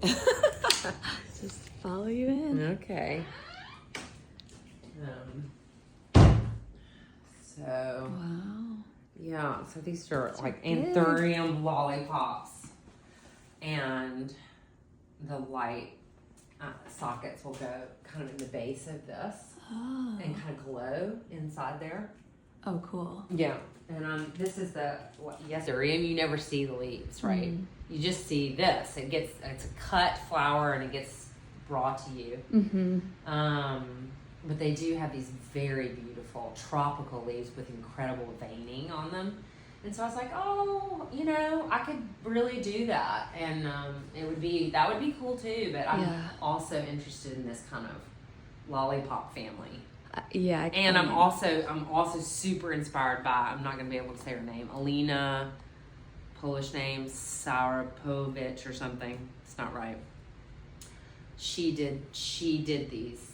Just follow you in. Okay. So, Wow. yeah, so these are like anthurium lollipops, and the light sockets will go kind of in the base of this and kind of glow inside there. Oh, cool. Yeah, and this is anthurium. You never see the leaves, right? You just see this. It's a cut flower and it gets brought to you. But they do have these very beautiful tropical leaves with incredible veining on them. And so I was like, oh, I could really do that. And that would be cool too. But I'm also interested in this kind of lollipop family. And I'm also super inspired by, I'm not going to be able to say her name, Alina, Polish name, Sarapovich or something. It's not right. She did these.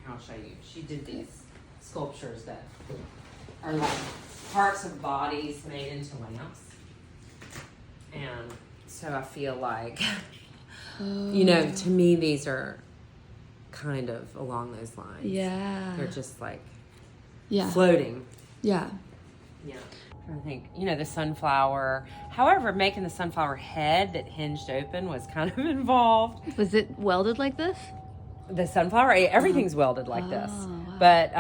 I'll show you. She did these sculptures that are like parts of bodies made into lamps. And so I feel like, to me, these are kind of along those lines. Yeah. They're just like floating. Yeah. Yeah. I think, the sunflower. However, making the sunflower head that hinged open was kind of involved. Was it welded like this? The sunflower, everything's welded like this. Wow. But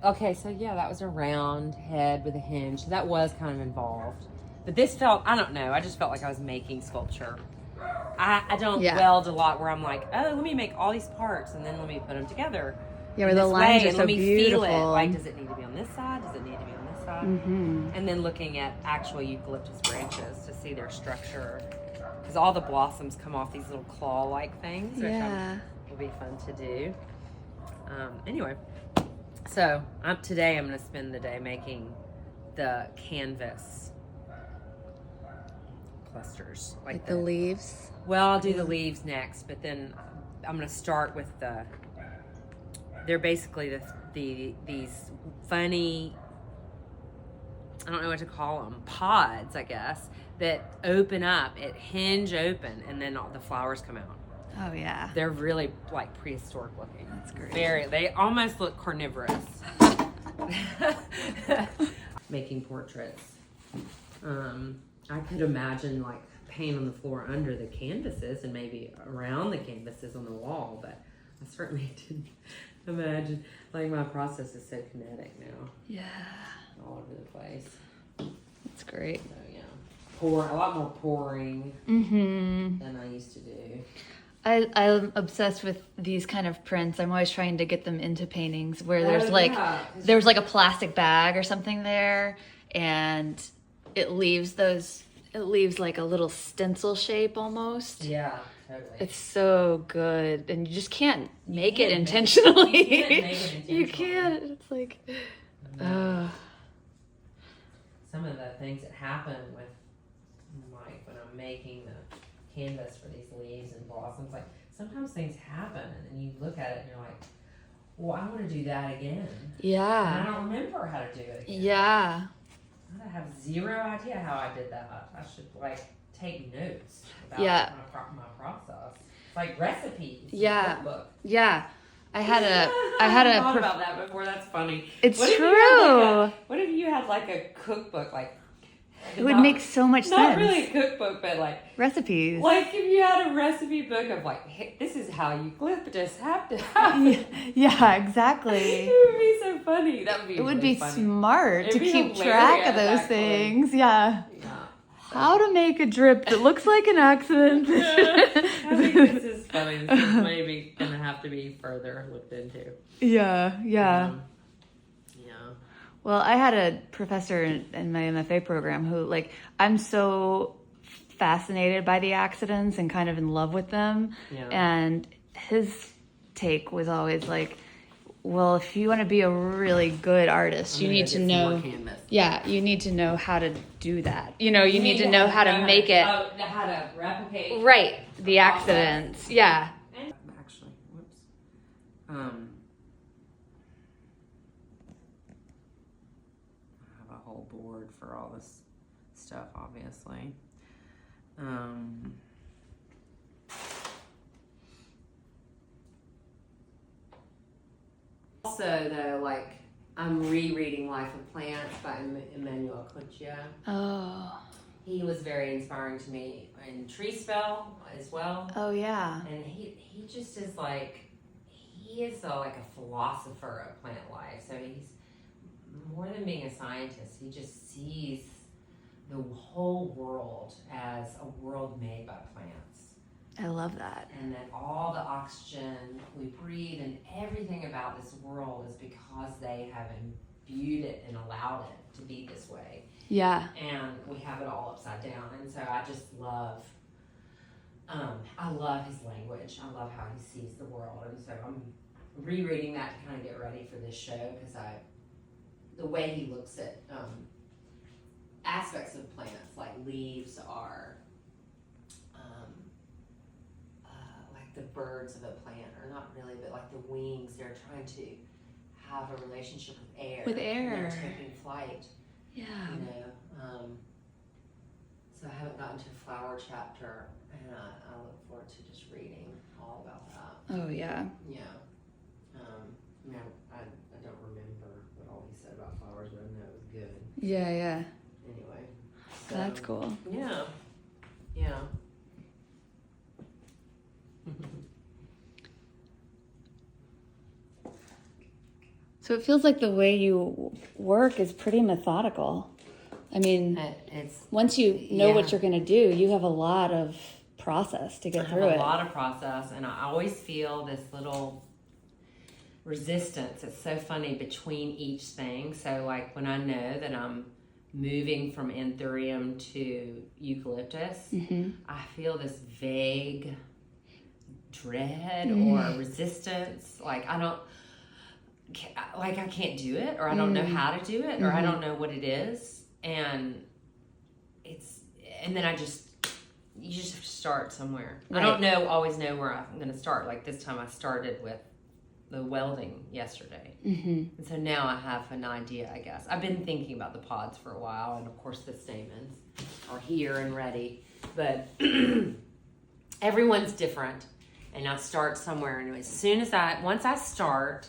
okay, so that was a round head with a hinge. That was kind of involved. But this felt, I don't know, I just felt like I was making sculpture. I don't weld a lot where I'm like, oh, let me make all these parts and then let me put them together. Yeah, where the lines are so let me beautiful. feel it. Like, does it need to be on this side? Does it need to be on this side? And then looking at actual eucalyptus branches to see their structure. Because all the blossoms come off these little claw-like things, which will be fun to do. Anyway, so today I'm going to spend the day making the canvas clusters. Like the leaves? Well, I'll do the leaves next, but then I'm going to start with they're basically these funny, I don't know what to call them, pods, I guess, that open up, hinge open, and then all the flowers come out. Oh, yeah. They're really like prehistoric looking. That's great. They almost look carnivorous. Making portraits. I could imagine like paint on the floor under the canvases and maybe around the canvases on the wall, but I certainly didn't imagine. Like, my process is so kinetic now. Yeah. All over the place. That's great. So, a lot more pouring than I used to do. I'm obsessed with these kind of prints. I'm always trying to get them into paintings where there's like a plastic bag or something there, and it leaves like a little stencil shape almost. Yeah, totally. It's so good, and you just can't make it intentionally. You can't. It's like, some of the things that happen with, like, when I'm making the canvas for these leaves and blossoms, like, sometimes things happen and then you look at it and you're like, well, I want to do that again. Yeah. And I don't remember how to do it again. Yeah. I have zero idea how I did that. I should like take notes about my process. It's like recipes. Yeah. Cookbook. Yeah. I had a thought about that before. That's funny. It's true. What if you had like a cookbook, like? It would make so much sense. Not really a cookbook, but like recipes. Like if you had a recipe book of like, hey, this is how eucalyptus have to happen. Yeah, exactly. It would be so funny. That would be. It would really be funny. Smart to keep track of those things. Yeah. How to make a drip that looks like an accident. I think this is funny. This is maybe gonna have to be further looked into. Yeah. Well, I had a professor in my MFA program who, like, I'm so fascinated by the accidents and kind of in love with them. Yeah. And his take was always like, well, if you want to be a really good artist, you need to know. Yeah, you need to know how to do that. You need to know how to make it. How to replicate. Right, the accidents. Yeah. Actually, whoops. Whole board for all this stuff, obviously. also, though, like, I'm rereading Life of Plants by Emmanuel Couchia. Oh. He was very inspiring to me in Tree Spell as well. Oh, yeah. And he just is like, he is like a philosopher of plant life. So he's more than being a scientist. He just sees the whole world as a world made by plants. I love that. And that all the oxygen we breathe and everything about this world is because they have imbued it and allowed it to be this way. Yeah. And we have it all upside down. And so I just love, I love his language. I love how he sees the world. And so I'm rereading that to kind of get ready for this show, because the way he looks at aspects of plants, like leaves are like the birds of a plant, or not really, but like the wings, they're trying to have a relationship with air. With air. And they're taking flight. Yeah. You know, so I haven't gotten to a flower chapter, and I look forward to just reading all about that. Oh, yeah. Yeah. I mean, I don't remember what all he said about flowers, but I know it was good. Yeah, yeah. Anyway. So, That's cool. Yeah. Yeah. So it feels like the way you work is pretty methodical. I mean, it's once you know what you're going to do, you have a lot of process to get through it. A lot of process, and I always feel this little resistance. It's so funny between each thing. So like when I know that I'm moving from anthurium to eucalyptus, I feel this vague dread or resistance. Like I can't do it, or I don't know how to do it, or I don't know what it is. And then you just have to start somewhere. Right. I don't always know where I'm going to start. Like this time I started with the welding yesterday. And so now I have an idea, I guess. I've been thinking about the pods for a while, and of course the stamens are here and ready. But everyone's different, and I start somewhere. And once I start,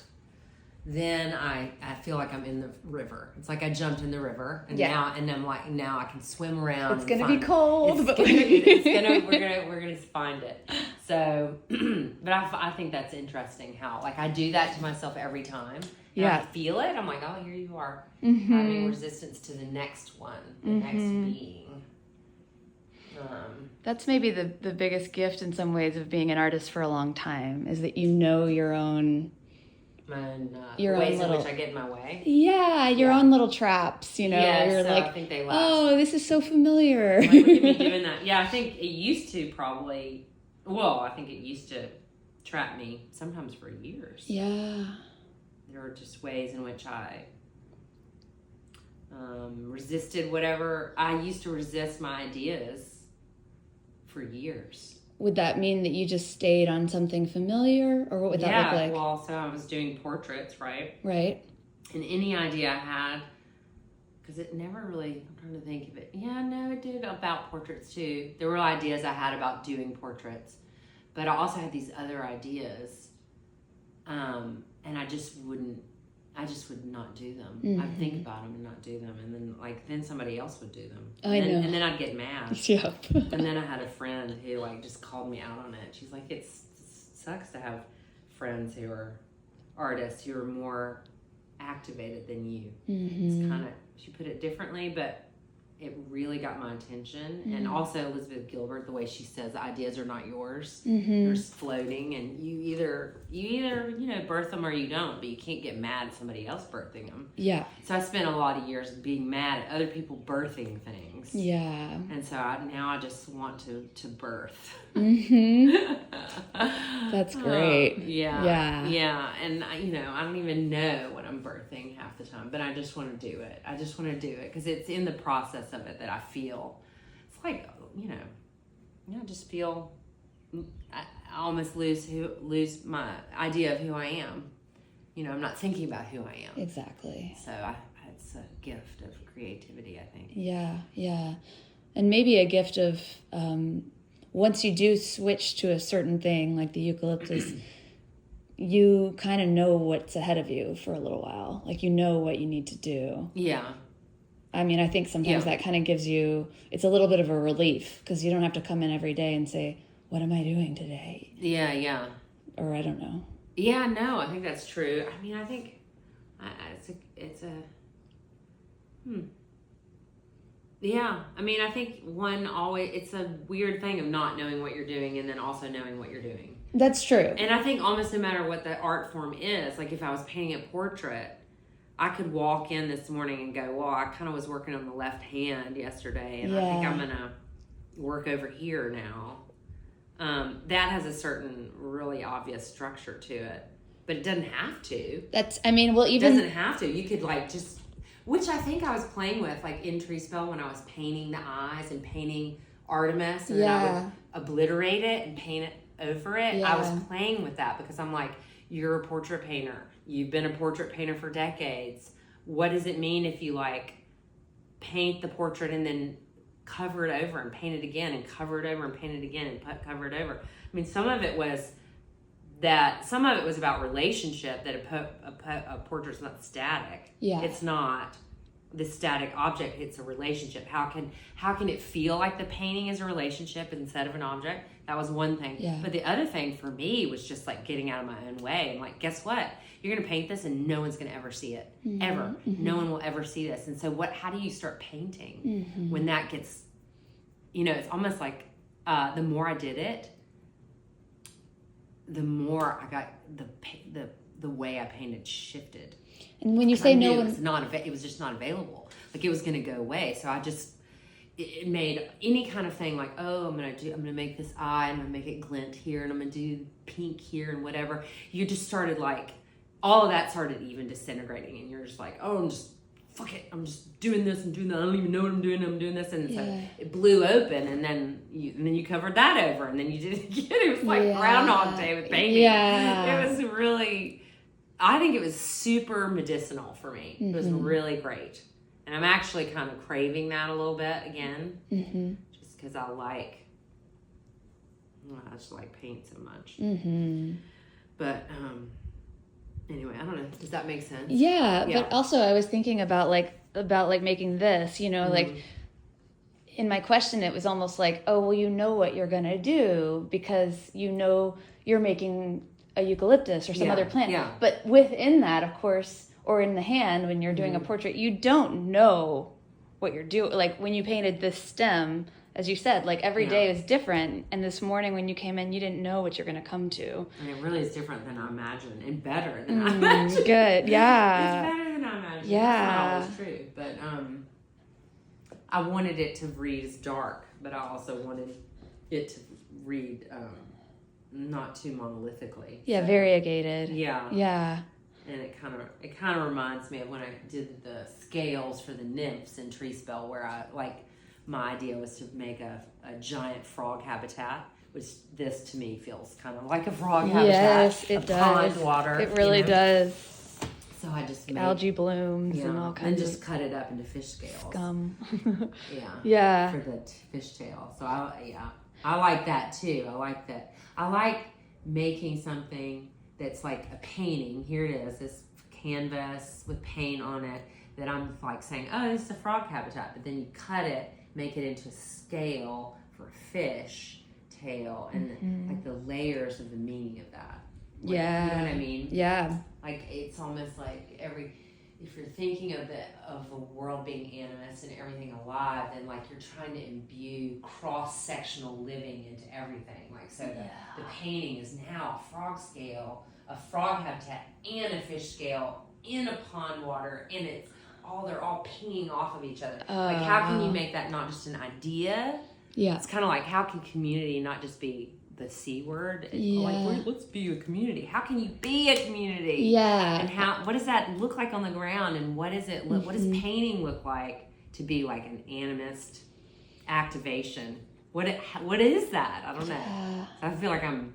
then I feel like I'm in the river. It's like I jumped in the river, and now I can swim around. It's gonna be cold, but we're gonna find it. So, but I think that's interesting how like I do that to myself every time. I feel it. I'm like, oh, here you are having resistance to the next one, the next being. That's maybe the biggest gift in some ways of being an artist for a long time, is that you know your own. Your ways in which I get in my way. Yeah, your own little traps, you know. Yeah, you're so like, I think they last. Oh, this is so familiar. Like, look at me doing that. Yeah, I think it used to I think it used to trap me sometimes for years. Yeah. There were just ways in which I resisted whatever. I used to resist my ideas for years. Would that mean that you just stayed on something familiar, or what would that look like? Yeah, well, so I was doing portraits, right? Right. And any idea I had, because it never really, I'm trying to think of it. Yeah, no, it did about portraits too. There were ideas I had about doing portraits, but I also had these other ideas, and I just would not do them. I'd think about them and not do them, and then somebody else would do them. I know. And then I'd get mad. Yep. And then I had a friend who just called me out on it. She's like, it sucks to have friends who are artists who are more activated than you. It's kind of, she put it differently, but it really got my attention. And also Elizabeth Gilbert, the way she says ideas are not yours. They're just floating, and you either birth them or you don't, but you can't get mad at somebody else birthing them. Yeah. So I spent a lot of years being mad at other people birthing things. Yeah. And so now I just want to birth. That's great. Yeah. And I don't even know what I'm birthing half the time, but I just want to do it. I because it's in the process of it that I feel. It's like, I just feel I almost lose my idea of who I am. I'm not thinking about who I am. Exactly. So it's a gift of creativity, I think. Yeah. And maybe a gift of once you do switch to a certain thing, like the eucalyptus, you kind of know what's ahead of you for a little while. Like, you know what you need to do. Yeah. I mean, I think sometimes that kind of gives you, it's a little bit of a relief because you don't have to come in every day and say, what am I doing today? Yeah. Or I don't know. Yeah, no, I think that's true. I mean, I think Yeah, I mean, I think it's a weird thing of not knowing what you're doing and then also knowing what you're doing. That's true. And I think almost no matter what the art form is, like if I was painting a portrait, I could walk in this morning and go, well, I kind of was working on the left hand yesterday, and I think I'm going to work over here now. That has a certain really obvious structure to it, but it doesn't have to. It doesn't have to. You could which I think I was playing with, like in Tree Spell when I was painting the eyes and painting Artemis, and then I would obliterate it and paint it over it. I was playing with that because I'm like, you're a portrait painter. You've been a portrait painter for decades. What does it mean if you like paint the portrait and then cover it over and paint it again and cover it over and paint it again and cover it over? I mean, some of it was about relationship, that a portrait's not static. Yeah. It's not the static object, it's a relationship. How can it feel like the painting is a relationship instead of an object? That was one thing. Yeah. But the other thing for me was just like getting out of my own way and like, guess what? You're going to paint this and no one's going to ever see it. Mm-hmm. Ever. Mm-hmm. No one will ever see this. And so how do you start painting when that gets, it's almost like the more I did it, the more I got the way I painted shifted. And when you say no one, it was just not available. Like it was going to go away. So it made any kind of thing like, oh, I'm going to make this eye and I'm going to make it glint here and I'm going to do pink here and whatever. You just started like, all of that started even disintegrating and you're just like, oh, fuck it. I'm just doing this and doing that. I don't even know what I'm doing. I'm doing this. And so it blew open and then you covered that over and then you did it again. It was like Groundhog Day with painting. Yeah. It was really, I think it was super medicinal for me. It was really great. And I'm actually kind of craving that a little bit again. Mm-hmm. Just because I just like paint so much. Mm-hmm. But, anyway, I don't know. Does that make sense? Yeah, but also I was thinking about making this, like in my question, it was almost like, oh, well, you know what you're going to do because you're making a eucalyptus or some other plant. Yeah. But within that, of course, or in the hand, when you're doing a portrait, you don't know what you're doing. Like when you painted this stem, as you said, like every day is different. And this morning when you came in, you didn't know what you're going to come to. And it really is different than I imagined and better than I imagined. Good, yeah. It's better than I imagined. Yeah. It's not always true. But I wanted it to read as dark, but I also wanted it to read not too monolithically. Yeah, variegated. Yeah. Yeah. And it kind of reminds me of when I did the scales for the nymphs in Tree Spell, where my idea was to make a giant frog habitat, which this to me feels kind of like a frog habitat. Yes, it does. Pond water. It really does. So I just made algae blooms and all kinds and just cut it up into fish scales. Scum. Yeah. For the fish tail. So I like that too. I like that. I like making something that's like a painting. Here it is, this canvas with paint on it that I'm like saying, oh, this is a frog habitat. But then you cut it, make it into a scale for a fish tail, and like the layers of the meaning of that. You know what I mean? Yeah. Like it's almost like if you're thinking of the world being animist and everything alive, then like you're trying to imbue cross-sectional living into everything. Like so the painting is now a frog scale, a frog habitat, and a fish scale in a pond water, and they're all pinging off of each other. Like how can you make that not just an idea? Yeah. It's kind of like, how can community not just be the C word? Like, let's be a community. How can you be a community? Yeah. And what does that look like on the ground? And what does what does painting look like to be like an animist activation? What is that? I don't know. I feel like I'm,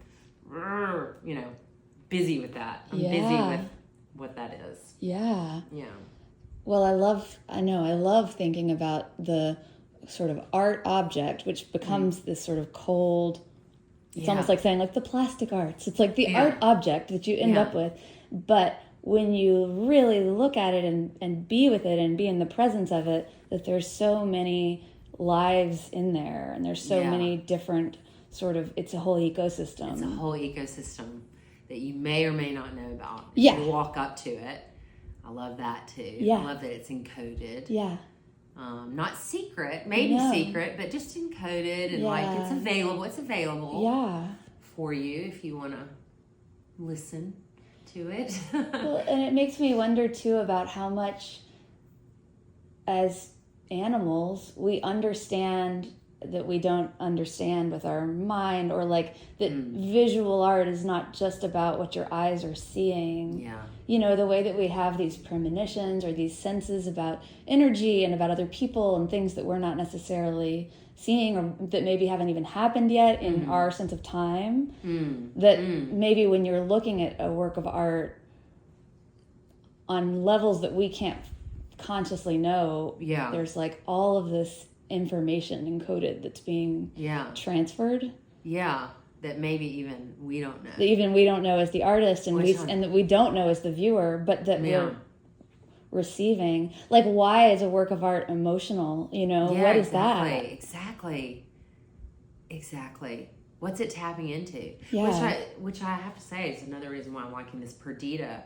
busy with that. I'm busy with what that is. Yeah. Yeah. Well, I love thinking about the sort of art object, which becomes this sort of cold It's almost like saying like the plastic arts. It's like the art object that you end up with. But when you really look at it and be with it and be in the presence of it, that there's so many lives in there, and there's so many different sort of, it's a whole ecosystem. It's a whole ecosystem that you may or may not know about. Yeah. You walk up to it. I love that too. Yeah. I love that it's encoded. Yeah. Not secret, maybe secret, but just encoded and like it's available. It's available for you if you want to listen to it. Well, and it makes me wonder too about how much as animals we understand that we don't understand with our mind, or like that visual art is not just about what your eyes are seeing. Yeah. You know, the way that we have these premonitions or these senses about energy and about other people and things that we're not necessarily seeing, or that maybe haven't even happened yet in our sense of time. That maybe when you're looking at a work of art on levels that we can't consciously know, there's like all of this information encoded that's being transferred. Yeah, that maybe even we don't know. That even we don't know as the artist, and that we don't know as the viewer, but that we're receiving. Like, why is a work of art emotional? You know, what is that? Exactly. What's it tapping into? Yeah. Which I have to say is another reason why I'm liking this Perdita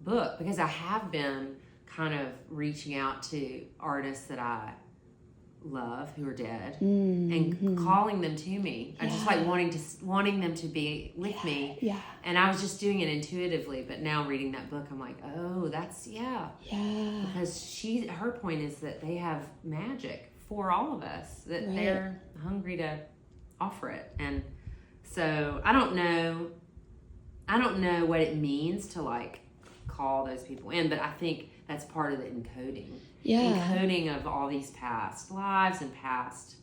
book, because I have been kind of reaching out to artists that I love who are dead and calling them to me. I just like wanting them to be with me. Yeah. And I was just doing it intuitively, but now reading that book, I'm like, oh, that's because her point is that they have magic for all of us, that they're hungry to offer it. And so I don't know what it means to like call those people in, but I think that's part of the encoding. Encoding of all these past lives and past,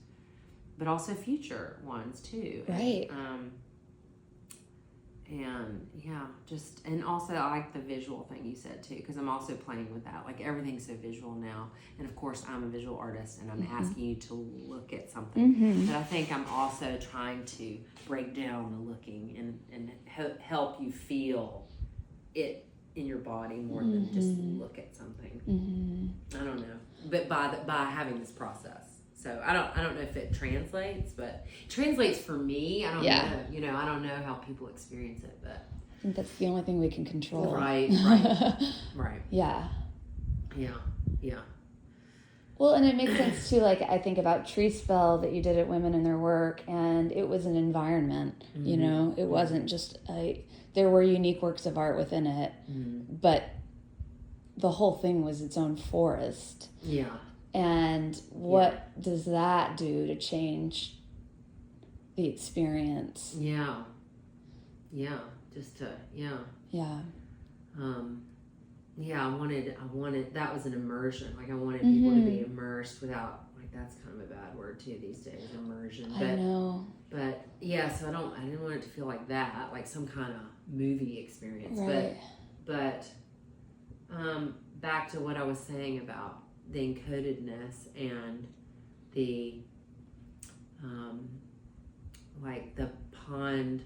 but also future ones too. Right. And also I like the visual thing you said too, because I'm also playing with that. Like everything's so visual now, and of course I'm a visual artist, and I'm asking you to look at something. But I think I'm also trying to break down the looking and help you feel it in your body more than just look at something. I don't know, but by having this process, so I don't know if it translates, but it translates for me. I don't know, you know, I don't know how people experience it, but I think that's the only thing we can control. Right. Yeah. Yeah. Well, and it makes sense too. Like I think about Tree Spell that you did at Women in Their Work, and it was an environment. You know, it wasn't just there were unique works of art within it, but the whole thing was its own forest. Yeah. And what does that do to change the experience? Yeah. Just to I wanted that was an immersion. Like I wanted people to be immersed without, like, that's kind of a bad word too these days, immersion. I know. But so I didn't want it to feel like that, like some kind of movie experience. Right. But back to what I was saying about the encodedness and the like the pond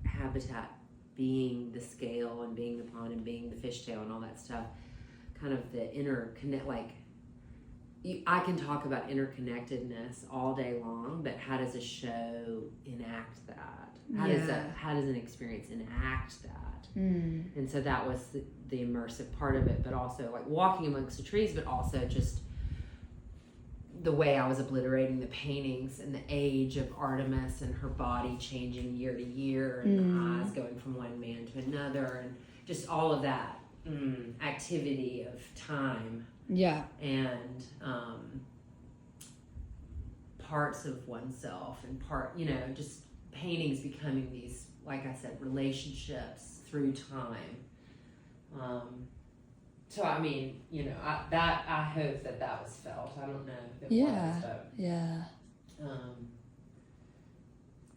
habitat being the scale and being the pond and being the fishtail and all that stuff, kind of the I can talk about interconnectedness all day long, but how does a show enact that? How does an experience enact that? And so that was the immersive part of it, but also like walking amongst the trees, but also just the way I was obliterating the paintings and the age of Artemis and her body changing year to year, and the eyes going from one man to another, and just all of that activity of time. Yeah. And parts of oneself and just paintings becoming these, like I said, relationships through time. So I mean, I hope that was felt. I don't know if it was, but